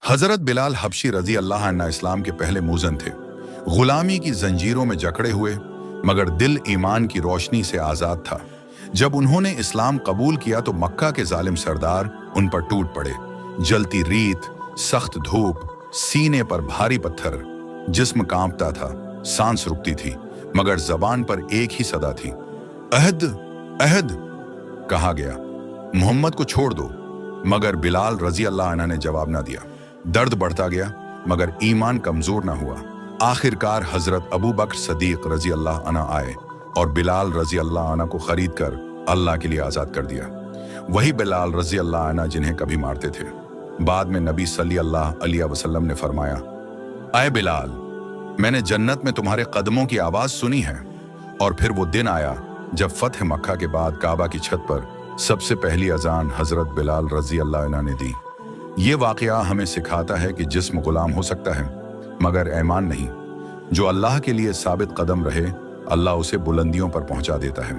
हजरत बिलाल हबशी रजी अल्लाह अन्हु इस्लाम के पहले मुअज़्ज़िन थे। गुलामी की जंजीरों में जकड़े हुए मगर दिल ईमान की रोशनी से आज़ाद था। जब उन्होंने इस्लाम कबूल किया तो मक्का के जालिम सरदार उन पर टूट पड़े। जलती रीत, सख्त धूप, सीने पर भारी पत्थर, जिस्म कांपता था, सांस रुकती थी, मगर जबान पर एक ही सदा थी, अहद अहद। कहा गया, मोहम्मद को छोड़ दो, मगर बिलाल रजी अल्लाह अन्हु ने जवाब ना दिया। दर्द बढ़ता गया मगर ईमान कमजोर ना हुआ। आखिरकार हजरत अबू बकर सदीक रजी अल्लाह अन्हु आए और बिलाल रजी अल्लाह अन्हु को खरीद कर अल्लाह के लिए आजाद कर दिया। वही बिलाल रजी अल्लाह अन्हु जिन्हें कभी मारते थे। बाद में नबी सल्लल्लाहु अलैहि वसल्लम ने फरमाया, ऐ बिलाल, मैंने जन्नत में तुम्हारे कदमों की आवाज सुनी है। और फिर वो दिन आया जब फतह मक्का के बाद काबा की छत पर सबसे पहली अजान हजरत बिलाल रजी अल्लाह अन्हु ने दी। ये वाकया हमें सिखाता है कि जिस्म गुलाम हो सकता है मगर ईमान नहीं। जो अल्लाह के लिए साबित कदम रहे, अल्लाह उसे बुलंदियों पर पहुंचा देता है।